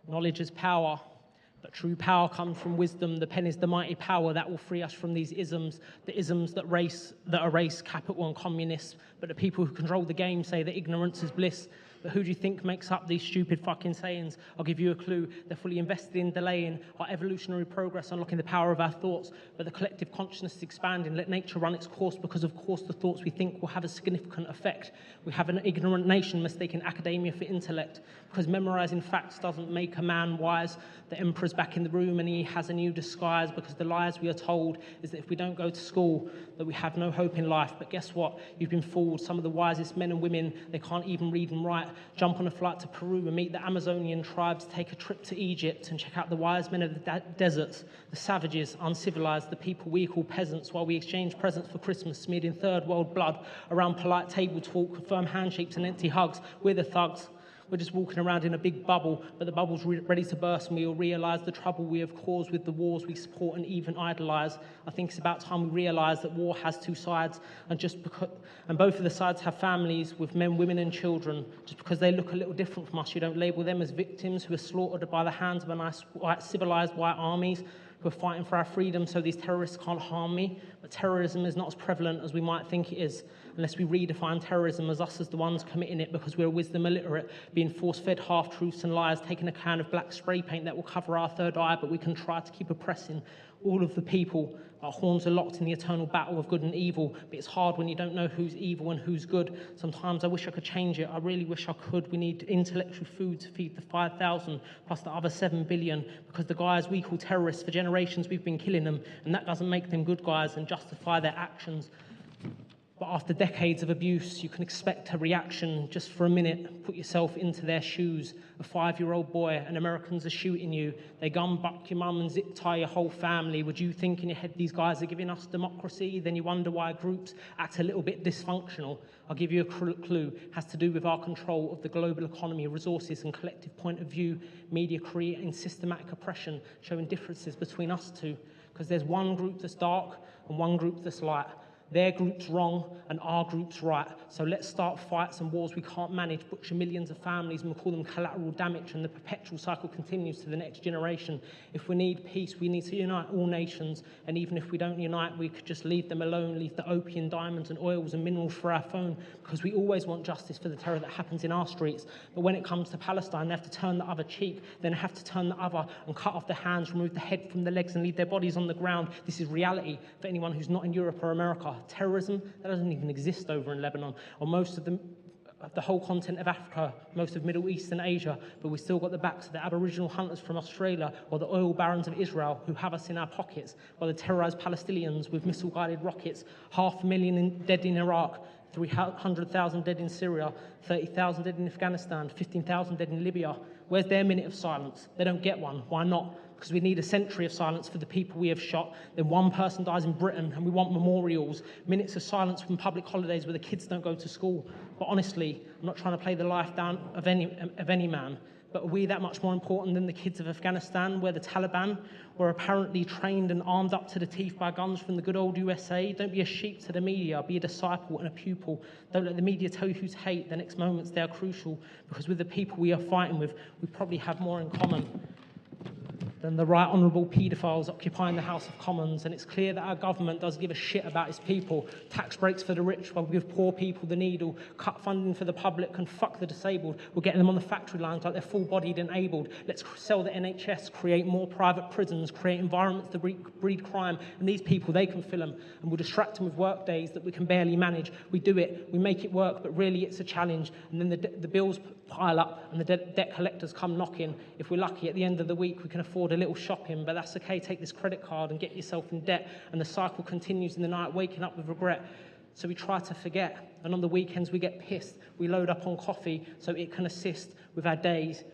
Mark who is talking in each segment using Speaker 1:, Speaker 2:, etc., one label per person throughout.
Speaker 1: Knowledge is power, but true power comes from wisdom. The pen is the mighty power that will free us from these isms, the isms that erase capital and communists. But the people who control the game say that ignorance is bliss. But who do you think makes up these stupid fucking sayings? I'll give you a clue. They're fully invested in delaying our evolutionary progress, unlocking the power of our thoughts. But the collective consciousness is expanding. Let nature run its course, because of course the thoughts we think will have a significant effect. We have an ignorant nation mistaking academia for intellect, because memorizing facts doesn't make a man wise. The emperor's back in the room and he has a new disguise, because the lies we are told is that if we don't go to school, that we have no hope in life. But guess what? You've been fooled. Some of the wisest men and women, they can't even read and write. Jump on a flight to Peru and meet the Amazonian tribes, take a trip to Egypt and check out the wise men of the deserts, the savages, uncivilized, the people we call peasants, while we exchange presents for Christmas, smeared in third world blood, around polite table talk, firm handshakes and empty hugs. We're the thugs. We're just walking around in a big bubble, but the bubble's ready to burst, and we'll realise the trouble we have caused with the wars we support and even idolise. I think it's about time we realise that war has two sides, and both of the sides have families with men, women and children. Just because they look a little different from us, you don't label them as victims who are slaughtered by the hands of a nice, civilised white armies who are fighting for our freedom, so these terrorists can't harm me. But terrorism is not as prevalent as we might think it is, unless we redefine terrorism as us as the ones committing it, because we're wisdom illiterate, being force-fed half-truths and lies, taking a can of black spray paint that will cover our third eye, but we can try to keep oppressing all of the people. Our horns are locked in the eternal battle of good and evil, but it's hard when you don't know who's evil and who's good. Sometimes I wish I could change it. I really wish I could. We need intellectual food to feed the 5,000 plus the other 7 billion, because the guys we call terrorists, for generations we've been killing them, and that doesn't make them good guys and justify their actions. But after decades of abuse, you can expect a reaction. Just for a minute, put yourself into their shoes. A 5-year-old boy, and Americans are shooting you. They gun buck your mum and zip tie your whole family. Would you think in your head these guys are giving us democracy? Then you wonder why groups act a little bit dysfunctional. I'll give you a clue. It has to do with our control of the global economy, resources and collective point of view. Media creating systematic oppression, showing differences between us two. Because there's one group that's dark and one group that's light. Their group's wrong and our group's right. So let's start fights and wars we can't manage, butcher millions of families and we'll call them collateral damage, and the perpetual cycle continues to the next generation. If we need peace, we need to unite all nations, and even if we don't unite, we could just leave them alone, leave the opium, diamonds and oils and minerals for our phone, because we always want justice for the terror that happens in our streets. But when it comes to Palestine, they have to turn the other cheek, then have to turn the other and cut off the hands, remove the head from the legs and leave their bodies on the ground. This is reality for anyone who's not in Europe or America. Terrorism, that doesn't even exist over in Lebanon, or most of the whole continent of Africa, most of Middle East and Asia, but we still got the backs of the Aboriginal hunters from Australia or the oil barons of Israel who have us in our pockets, while the terrorised Palestinians with missile-guided rockets, 500,000 dead in Iraq, 300,000 dead in Syria, 30,000 dead in Afghanistan, 15,000 dead in Libya. Where's their minute of silence? They don't get one. Why not? Because we need a century of silence for the people we have shot. Then one person dies in Britain and we want memorials, minutes of silence from public holidays where the kids don't go to school. But honestly, I'm not trying to play the life down of any man, but are we that much more important than the kids of Afghanistan, where the Taliban were apparently trained and armed up to the teeth by guns from the good old USA? Don't be a sheep to the media, be a disciple and a pupil. Don't let the media tell you who's hate. The next moments, they are crucial, because with the people we are fighting with, we probably have more in common than the right honourable paedophiles occupying the House of Commons. And it's clear that our government does give a shit about its people. Tax breaks for the rich while we give poor people the needle, cut funding for the public and fuck the disabled. We're getting them on the factory lines like they're full-bodied and abled. Let's sell the NHS, create more private prisons, create environments that breed crime, and these people, they can fill them. And we'll distract them with work days that we can barely manage. We do it, we make it work, but really it's a challenge. And then the bills pile up and the debt collectors come knocking. If we're lucky, at the end of the week, we can afford a little shopping, but that's okay. Take this credit card and get yourself in debt, and the cycle continues in the night, waking up with regret. So we try to forget, and on the weekends we get pissed. We load up on coffee so it can assist with our days,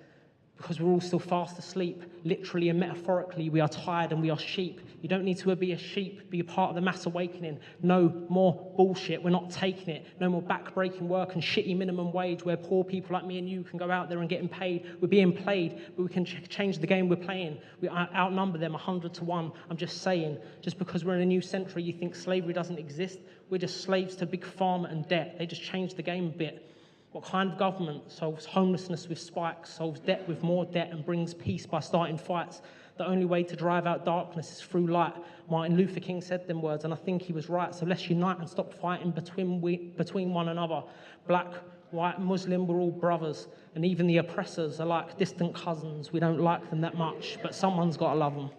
Speaker 1: because we're all still fast asleep. Literally and metaphorically, we are tired and we are sheep. You don't need to be a sheep, be a part of the mass awakening. No more bullshit, we're not taking it. No more back-breaking work and shitty minimum wage where poor people like me and you can go out there and get paid. We're being played, but we can change the game we're playing. We outnumber them 100 to 1. I'm just saying, just because we're in a new century, you think slavery doesn't exist? We're just slaves to big pharma and debt. They just changed the game a bit. What kind of government solves homelessness with spikes, solves debt with more debt, and brings peace by starting fights? The only way to drive out darkness is through light. Martin Luther King said them words, and I think he was right. So let's unite and stop fighting between one another. Black, white, Muslim, we're all brothers. And even the oppressors are like distant cousins. We don't like them that much, but someone's got to love them.